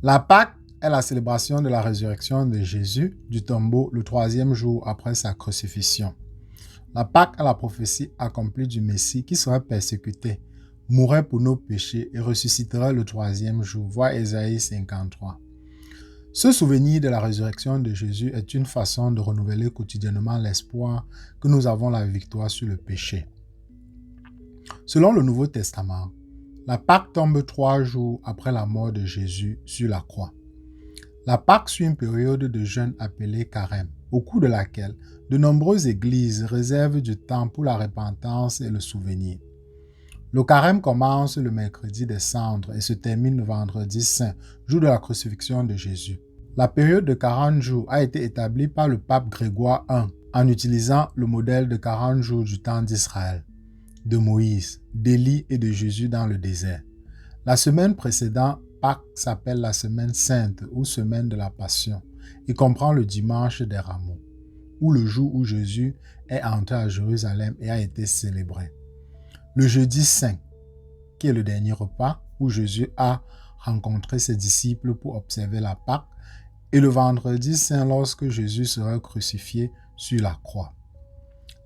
La Pâque est la célébration de la résurrection de Jésus du tombeau le troisième jour après sa crucifixion. La Pâque est la prophétie accomplie du Messie qui serait persécuté, mourrait pour nos péchés et ressusciterait le troisième jour. Voir Ésaïe 53. Ce souvenir de la résurrection de Jésus est une façon de renouveler quotidiennement l'espoir que nous avons la victoire sur le péché. Selon le Nouveau Testament, la Pâque tombe 3 jours après la mort de Jésus sur la croix. La Pâque suit une période de jeûne appelée carême, au cours de laquelle de nombreuses églises réservent du temps pour la repentance et le souvenir. Le carême commence le mercredi des cendres et se termine le vendredi saint, jour de la crucifixion de Jésus. La période de 40 jours a été établie par le pape Grégoire I en utilisant le modèle de 40 jours du temps d'Israël, de Moïse, d'Élie et de Jésus dans le désert. La semaine précédente, Pâques s'appelle la semaine sainte ou semaine de la Passion et comprend le dimanche des Rameaux, ou le jour où Jésus est entré à Jérusalem et a été célébré. Le jeudi saint, qui est le dernier repas où Jésus a rencontré ses disciples pour observer la Pâque, et le vendredi saint lorsque Jésus sera crucifié sur la croix.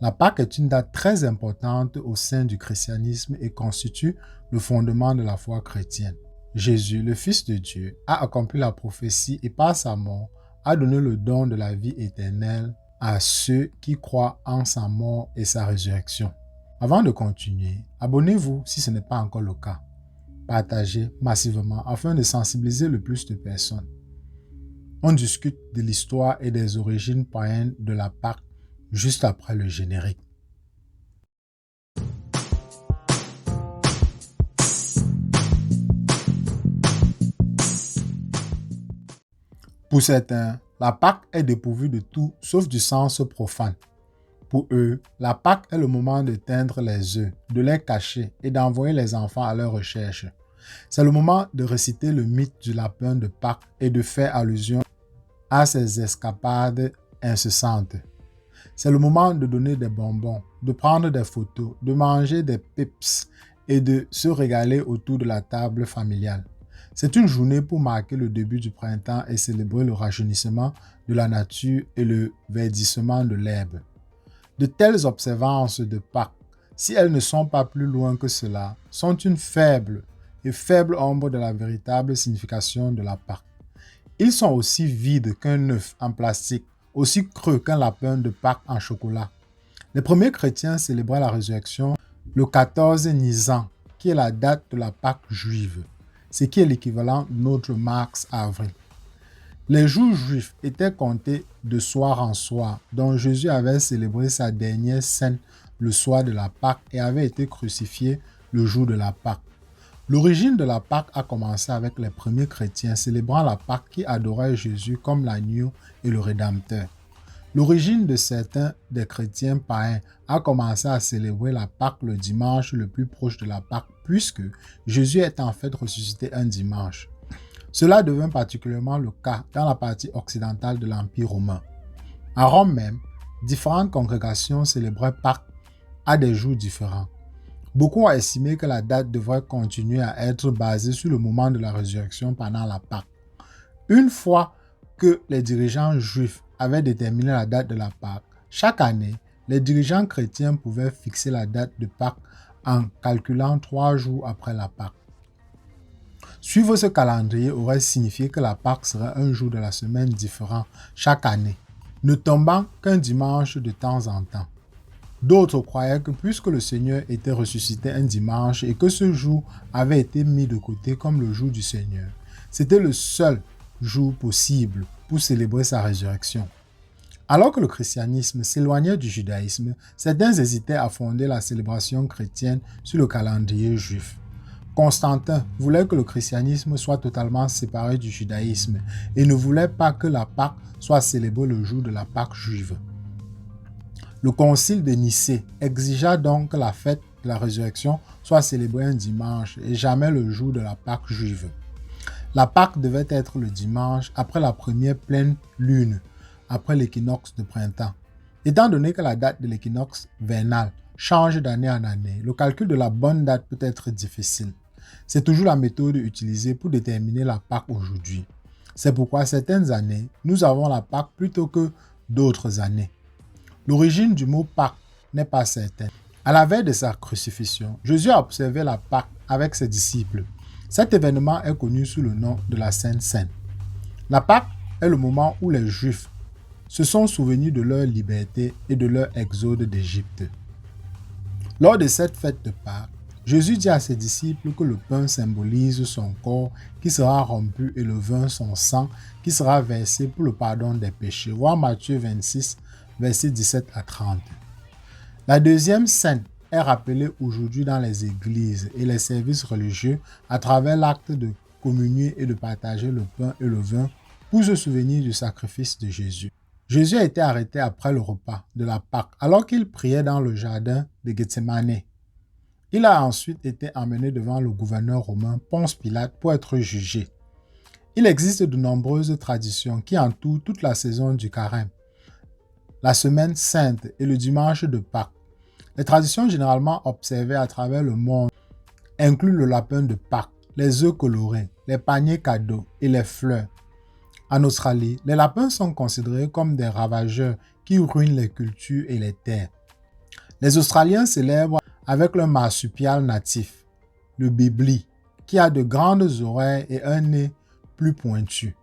La Pâque est une date très importante au sein du christianisme et constitue le fondement de la foi chrétienne. Jésus, le Fils de Dieu, a accompli la prophétie et par sa mort a donné le don de la vie éternelle à ceux qui croient en sa mort et sa résurrection. Avant de continuer, abonnez-vous si ce n'est pas encore le cas. Partagez massivement afin de sensibiliser le plus de personnes. On discute de l'histoire et des origines païennes de la Pâque juste après le générique. Pour certains, la Pâque est dépourvue de tout sauf du sens profane. Pour eux, la Pâque est le moment de teindre les œufs, de les cacher et d'envoyer les enfants à leur recherche. C'est le moment de réciter le mythe du lapin de Pâques et de faire allusion à ses escapades incessantes. C'est le moment de donner des bonbons, de prendre des photos, de manger des pips et de se régaler autour de la table familiale. C'est une journée pour marquer le début du printemps et célébrer le rajeunissement de la nature et le verdissement de l'herbe. De telles observances de Pâques, si elles ne sont pas plus loin que cela, sont une faible ombre de la véritable signification de la Pâque. Ils sont aussi vides qu'un œuf en plastique, aussi creux qu'un lapin de Pâques en chocolat. Les premiers chrétiens célébraient la résurrection le 14 Nisan, qui est la date de la Pâque juive, ce qui est l'équivalent de notre mars-avril. Les jours juifs étaient comptés de soir en soir, dont Jésus avait célébré sa dernière scène le soir de la Pâque et avait été crucifié le jour de la Pâque. L'origine de la Pâque a commencé avec les premiers chrétiens célébrant la Pâque qui adoraient Jésus comme l'agneau et le Rédempteur. L'origine de certains des chrétiens païens a commencé à célébrer la Pâque le dimanche le plus proche de la Pâque puisque Jésus est en fait ressuscité un dimanche. Cela devint particulièrement le cas dans la partie occidentale de l'Empire romain. À Rome même, différentes congrégations célébraient Pâques à des jours différents. Beaucoup ont estimé que la date devrait continuer à être basée sur le moment de la résurrection pendant la Pâque. Une fois que les dirigeants juifs avaient déterminé la date de la Pâque, chaque année, les dirigeants chrétiens pouvaient fixer la date de Pâques en calculant 3 jours après la Pâque. Suivre ce calendrier aurait signifié que la Pâque serait un jour de la semaine différent chaque année, ne tombant qu'un dimanche de temps en temps. D'autres croyaient que puisque le Seigneur était ressuscité un dimanche et que ce jour avait été mis de côté comme le jour du Seigneur, c'était le seul jour possible pour célébrer sa résurrection. Alors que le christianisme s'éloignait du judaïsme, certains hésitaient à fonder la célébration chrétienne sur le calendrier juif. Constantin voulait que le christianisme soit totalement séparé du judaïsme et ne voulait pas que la Pâque soit célébrée le jour de la Pâque juive. Le concile de Nicée exigea donc que la fête de la résurrection soit célébrée un dimanche et jamais le jour de la Pâque juive. La Pâque devait être le dimanche après la première pleine lune, après l'équinoxe de printemps. Étant donné que la date de l'équinoxe vernal change d'année en année, le calcul de la bonne date peut être difficile. C'est toujours la méthode utilisée pour déterminer la Pâque aujourd'hui. C'est pourquoi certaines années, nous avons la Pâque plutôt que d'autres années. L'origine du mot Pâque n'est pas certaine. À la veille de sa crucifixion, Jésus a observé la Pâque avec ses disciples. Cet événement est connu sous le nom de la Sainte Seine. La Pâque est le moment où les Juifs se sont souvenus de leur liberté et de leur exode d'Égypte. Lors de cette fête de Pâques, Jésus dit à ses disciples que le pain symbolise son corps qui sera rompu et le vin son sang qui sera versé pour le pardon des péchés. Voir Matthieu 26, versets 17 à 30. La deuxième scène est rappelée aujourd'hui dans les églises et les services religieux à travers l'acte de communier et de partager le pain et le vin pour se souvenir du sacrifice de Jésus. Jésus a été arrêté après le repas de la Pâque alors qu'il priait dans le jardin de Gethsémane. Il a ensuite été emmené devant le gouverneur romain Ponce Pilate pour être jugé. Il existe de nombreuses traditions qui entourent toute la saison du carême, la semaine sainte et le dimanche de Pâques. Les traditions généralement observées à travers le monde incluent le lapin de Pâques, les œufs colorés, les paniers cadeaux et les fleurs. En Australie, les lapins sont considérés comme des ravageurs qui ruinent les cultures et les terres. Les Australiens célèbrent avec leur marsupial natif, le bibli, qui a de grandes oreilles et un nez plus pointu.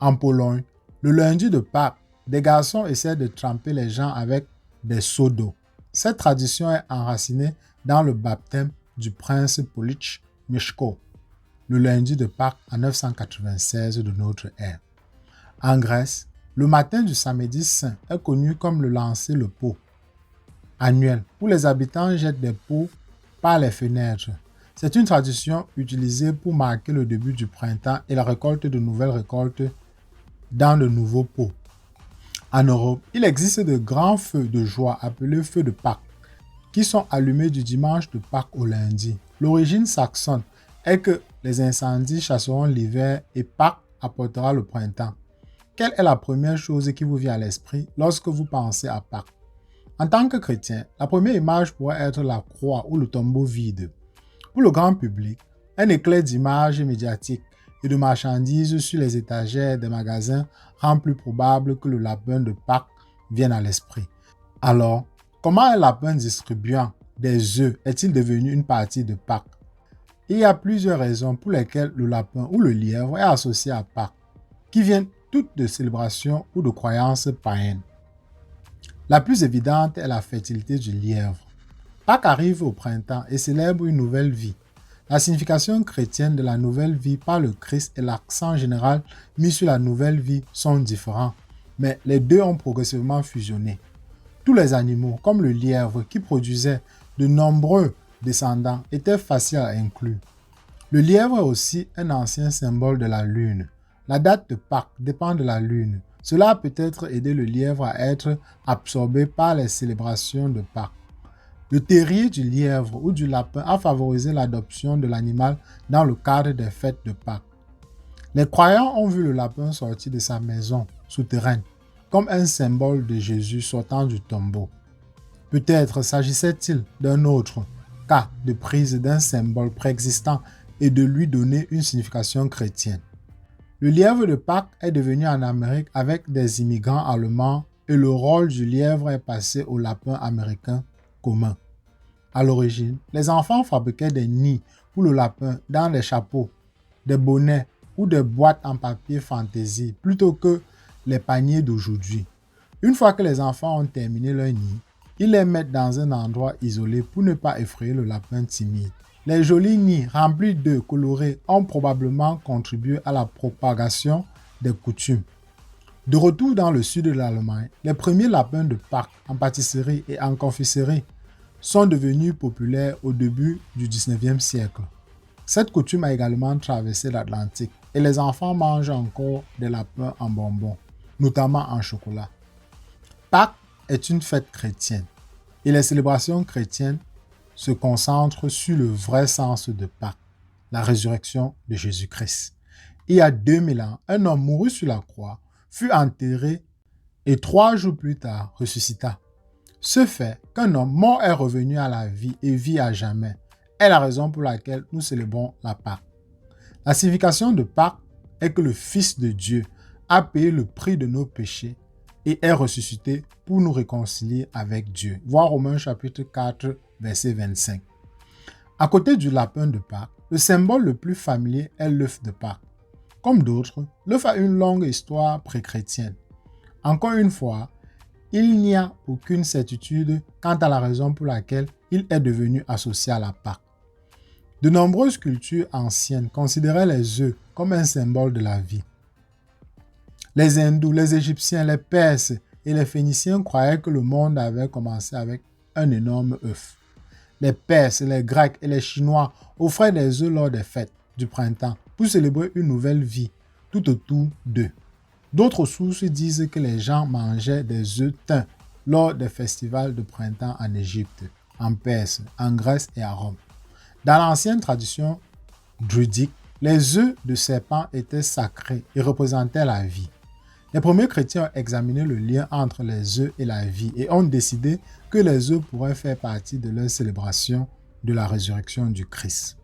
En Pologne, le lundi de Pâques, des garçons essaient de tremper les gens avec des seaux d'eau. Cette tradition est enracinée dans le baptême du prince Polish Mieszko, le lundi de Pâques en 996 de notre ère. En Grèce, le matin du samedi saint est connu comme le lancer le pot annuel, où les habitants jettent des pots par les fenêtres. C'est une tradition utilisée pour marquer le début du printemps et la récolte de nouvelles récoltes dans de nouveaux pots. En Europe, il existe de grands feux de joie appelés feux de Pâques, qui sont allumés du dimanche de Pâques au lundi. L'origine saxonne est que les incendies chasseront l'hiver et Pâques apportera le printemps. Quelle est la première chose qui vous vient à l'esprit lorsque vous pensez à Pâques? En tant que chrétien, la première image pourrait être la croix ou le tombeau vide. Pour le grand public, un éclair d'images médiatiques et de marchandises sur les étagères des magasins rend plus probable que le lapin de Pâques vienne à l'esprit. Alors, comment un lapin distribuant des œufs est-il devenu une partie de Pâques? Il y a plusieurs raisons pour lesquelles le lapin ou le lièvre est associé à Pâques, qui viennent toutes de célébrations ou de croyances païennes. La plus évidente est la fertilité du lièvre. Pâques arrive au printemps et célèbre une nouvelle vie. La signification chrétienne de la nouvelle vie par le Christ et l'accent général mis sur la nouvelle vie sont différents, mais les deux ont progressivement fusionné. Tous les animaux, comme le lièvre qui produisait de nombreux descendants, étaient faciles à inclure. Le lièvre est aussi un ancien symbole de la lune. La date de Pâques dépend de la lune. Cela a peut-être aidé le lièvre à être absorbé par les célébrations de Pâques. Le terrier du lièvre ou du lapin a favorisé l'adoption de l'animal dans le cadre des fêtes de Pâques. Les croyants ont vu le lapin sortir de sa maison souterraine comme un symbole de Jésus sortant du tombeau. Peut-être s'agissait-il d'un autre cas de prise d'un symbole préexistant et de lui donner une signification chrétienne. Le lièvre de Pâques est devenu en Amérique avec des immigrants allemands et le rôle du lièvre est passé au lapin américain commun. À l'origine, les enfants fabriquaient des nids pour le lapin dans des chapeaux, des bonnets ou des boîtes en papier fantaisie plutôt que les paniers d'aujourd'hui. Une fois que les enfants ont terminé leur nid, ils les mettent dans un endroit isolé pour ne pas effrayer le lapin timide. Les jolis nids remplis d'œufs colorés ont probablement contribué à la propagation des coutumes. De retour dans le sud de l'Allemagne, les premiers lapins de Pâques en pâtisserie et en confiserie sont devenus populaires au début du 19e siècle. Cette coutume a également traversé l'Atlantique et les enfants mangent encore des lapins en bonbons, notamment en chocolat. Pâques est une fête chrétienne et les célébrations chrétiennes se concentrent sur le vrai sens de Pâques, la résurrection de Jésus-Christ. Il y a 2000 ans, un homme mourut sur la croix, fut enterré et 3 jours plus tard ressuscita. Ce fait qu'un homme mort est revenu à la vie et vit à jamais est la raison pour laquelle nous célébrons la Pâque. La signification de Pâques est que le Fils de Dieu a payé le prix de nos péchés et est ressuscité pour nous réconcilier avec Dieu. Voir Romains chapitre 4, verset 25. À côté du lapin de Pâques, le symbole le plus familier est l'œuf de Pâques. Comme d'autres, l'œuf a une longue histoire pré-chrétienne. Encore une fois, il n'y a aucune certitude quant à la raison pour laquelle il est devenu associé à la Pâque. De nombreuses cultures anciennes considéraient les œufs comme un symbole de la vie. Les Hindous, les Égyptiens, les Perses et les Phéniciens croyaient que le monde avait commencé avec un énorme œuf. Les Perses, les Grecs et les Chinois offraient des œufs lors des fêtes du printemps pour célébrer une nouvelle vie tout autour d'eux. D'autres sources disent que les gens mangeaient des œufs teints lors des festivals de printemps en Égypte, en Perse, en Grèce et à Rome. Dans l'ancienne tradition druidique, les œufs de serpent étaient sacrés et représentaient la vie. Les premiers chrétiens ont examiné le lien entre les œufs et la vie et ont décidé que les œufs pourraient faire partie de leur célébration de la résurrection du Christ.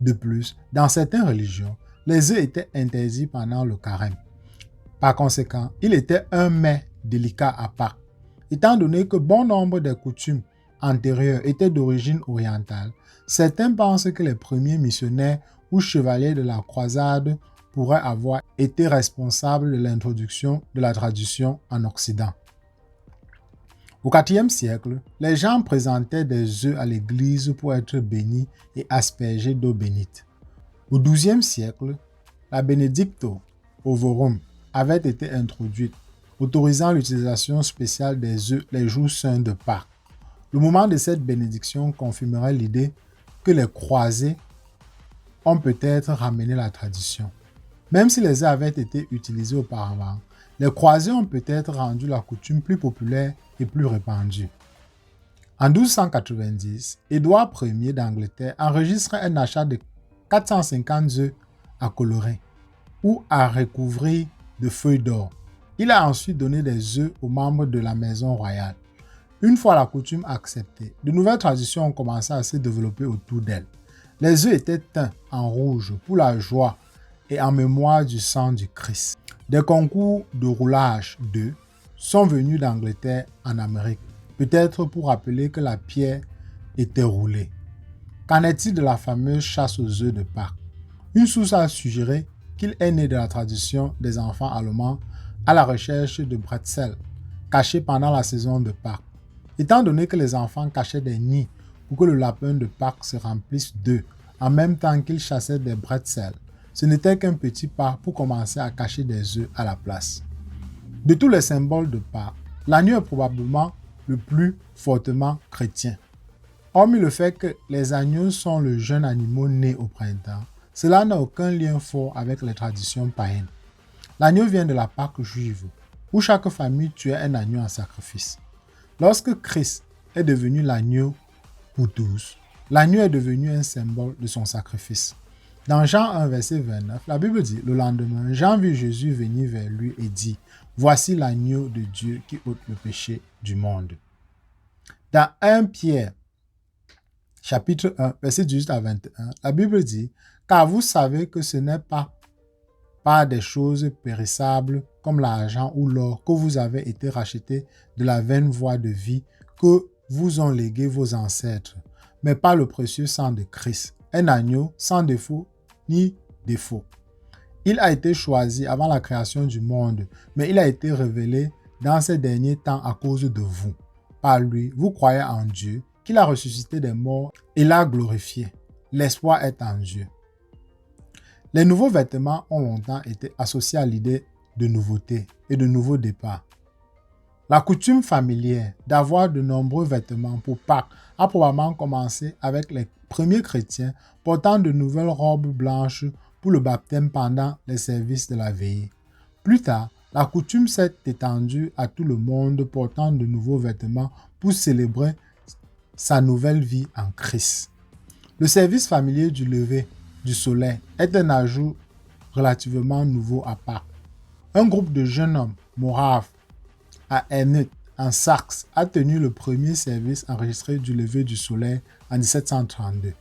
De plus, dans certaines religions, les œufs étaient interdits pendant le carême. Par conséquent, il était un mets délicat à Pâques. Étant donné que bon nombre des coutumes antérieures étaient d'origine orientale, certains pensent que les premiers missionnaires ou chevaliers de la croisade pourraient avoir été responsables de l'introduction de la tradition en Occident. Au IVe siècle, les gens présentaient des œufs à l'église pour être bénis et aspergés d'eau bénite. Au XIIe siècle, la Benedicto Ovorum avait été introduite, autorisant l'utilisation spéciale des œufs les jours saints de Pâques. Le moment de cette bénédiction confirmerait l'idée que les croisés ont peut-être ramené la tradition. Même si les œufs avaient été utilisés auparavant, les croisés ont peut-être rendu la coutume plus populaire et plus répandue. En 1290, Édouard Ier d'Angleterre enregistre un achat de 450 œufs à colorer ou à recouvrir de feuilles d'or. Il a ensuite donné des œufs aux membres de la maison royale. Une fois la coutume acceptée, de nouvelles traditions ont commencé à se développer autour d'elle. Les œufs étaient teints en rouge pour la joie et en mémoire du sang du Christ. Des concours de roulage d'œufs sont venus d'Angleterre en Amérique, peut-être pour rappeler que la pierre était roulée. Qu'en est-il de la fameuse chasse aux œufs de Pâques? Une source a suggéré qu'il est né de la tradition des enfants allemands à la recherche de bretzels cachés pendant la saison de Pâques. Étant donné que les enfants cachaient des nids pour que le lapin de Pâques se remplisse d'œufs en même temps qu'ils chassaient des bretzels, ce n'était qu'un petit pas pour commencer à cacher des œufs à la place. De tous les symboles de Pâques, l'agneau est probablement le plus fortement chrétien. Hormis le fait que les agneaux sont le jeune animal né au printemps, cela n'a aucun lien fort avec les traditions païennes. L'agneau vient de la Pâque juive, où chaque famille tuait un agneau en sacrifice. Lorsque Christ est devenu l'agneau pour tous, l'agneau est devenu un symbole de son sacrifice. Dans Jean 1, verset 29, la Bible dit, le lendemain, Jean vit Jésus venir vers lui et dit, « Voici l'agneau de Dieu qui ôte le péché du monde. » Dans 1 Pierre, chapitre 1, verset 18 à 21, la Bible dit, « Car vous savez que ce n'est pas par des choses périssables comme l'argent ou l'or que vous avez été rachetés de la vaine voie de vie que vous ont légué vos ancêtres, mais par le précieux sang de Christ, un agneau sans défaut ni défaut. Il a été choisi avant la création du monde, mais il a été révélé dans ces derniers temps à cause de vous. Par lui, vous croyez en Dieu, qu'il a ressuscité des morts et l'a glorifié. L'espoir est en Dieu. » Les nouveaux vêtements ont longtemps été associés à l'idée de nouveauté et de nouveau départ. La coutume familière d'avoir de nombreux vêtements pour Pâques a probablement commencé avec les premiers chrétiens portant de nouvelles robes blanches pour le baptême pendant les services de la veillée. Plus tard, la coutume s'est étendue à tout le monde portant de nouveaux vêtements pour célébrer sa nouvelle vie en Christ. Le service familier du lever du soleil est un ajout relativement nouveau à Pâques. Un groupe de jeunes hommes moraves à Ernst, en Saxe, a tenu le premier service enregistré du lever du soleil en 1732.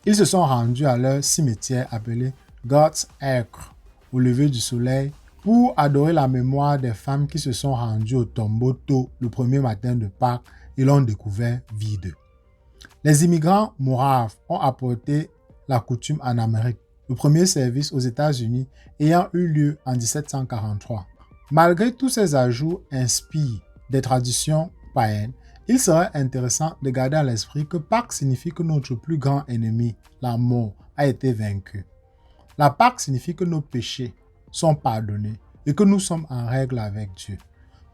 Ils se sont rendus à leur cimetière appelé God's Acre au lever du soleil pour adorer la mémoire des femmes qui se sont rendues au tombeau tôt le premier matin de Pâques et l'ont découvert vide. Les immigrants moraves ont apporté la coutume en Amérique, le premier service aux États-Unis ayant eu lieu en 1743. Malgré tous ces ajouts inspirés des traditions païennes, il serait intéressant de garder à l'esprit que Pâques signifie que notre plus grand ennemi, la mort, a été vaincu. La Pâques signifie que nos péchés sont pardonnés et que nous sommes en règle avec Dieu.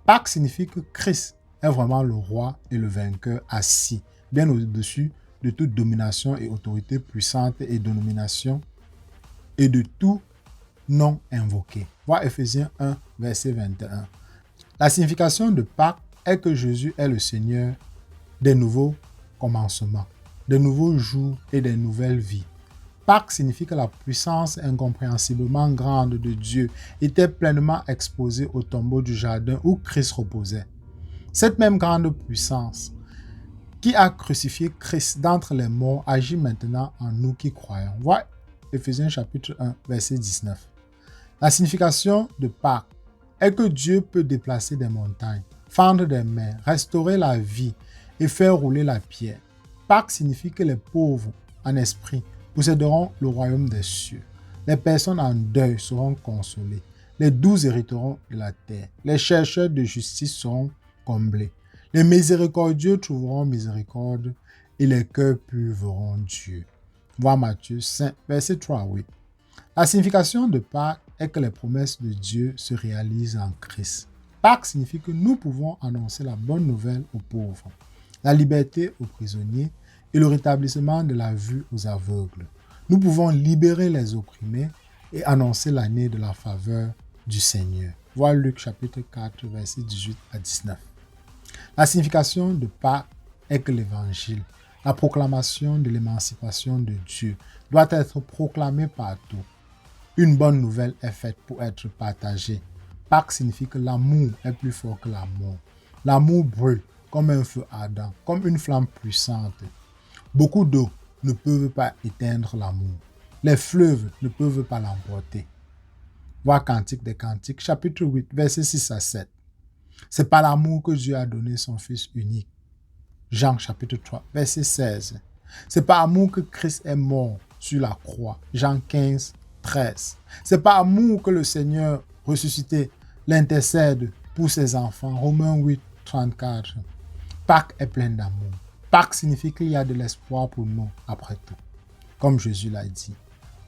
Pâques signifie que Christ est vraiment le roi et le vainqueur assis, bien au-dessus de toute domination et autorité puissante et domination et de tout nom invoqué. Voir Éphésiens 1, verset 21. La signification de Pâques est que Jésus est le Seigneur des nouveaux commencements, des nouveaux jours et des nouvelles vies. Pâques signifie que la puissance incompréhensiblement grande de Dieu était pleinement exposée au tombeau du jardin où Christ reposait. Cette même grande puissance qui a crucifié Christ d'entre les morts agit maintenant en nous qui croyons. Voir Éphésiens chapitre 1, verset 19. La signification de Pâques est que Dieu peut déplacer des montagnes, fendre des mers, restaurer la vie et faire rouler la pierre. Pâques signifie que les pauvres en esprit posséderont le royaume des cieux. Les personnes en deuil seront consolées. Les doux hériteront de la terre. Les chercheurs de justice seront comblés. Les miséricordieux trouveront miséricorde et les cœurs purs verront Dieu. Voir Matthieu 5, verset 3 à 8. La signification de Pâques est que les promesses de Dieu se réalisent en Christ. Pâques signifie que nous pouvons annoncer la bonne nouvelle aux pauvres, la liberté aux prisonniers et le rétablissement de la vue aux aveugles. Nous pouvons libérer les opprimés et annoncer l'année de la faveur du Seigneur. Voir Luc chapitre 4, versets 18 à 19. La signification de Pâques est que l'Évangile, la proclamation de l'émancipation de Dieu, doit être proclamée partout. Une bonne nouvelle est faite pour être partagée. Pâques signifie que l'amour est plus fort que la mort. L'amour brûle comme un feu ardent, comme une flamme puissante. Beaucoup d'eau ne peuvent pas éteindre l'amour. Les fleuves ne peuvent pas l'emporter. Voir Cantique des Cantiques, chapitre 8, versets 6 à 7. C'est par l'amour que Dieu a donné son Fils unique. Jean chapitre 3, verset 16. C'est par amour que Christ est mort sur la croix. Jean 15, 13. C'est par amour que le Seigneur ressuscité l'intercède pour ses enfants. Romains 8, 34. Pâques est plein d'amour. Pâques signifie qu'il y a de l'espoir pour nous après tout. Comme Jésus l'a dit,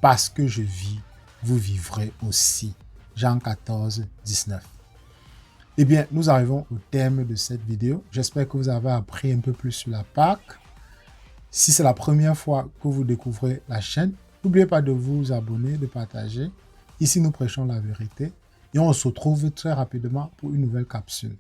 parce que je vis, vous vivrez aussi. Jean 14, 19. Eh bien, nous arrivons au terme de cette vidéo. J'espère que vous avez appris un peu plus sur la Pâques. Si c'est la première fois que vous découvrez la chaîne, n'oubliez pas de vous abonner, de partager. Ici, nous prêchons la vérité et on se retrouve très rapidement pour une nouvelle capsule.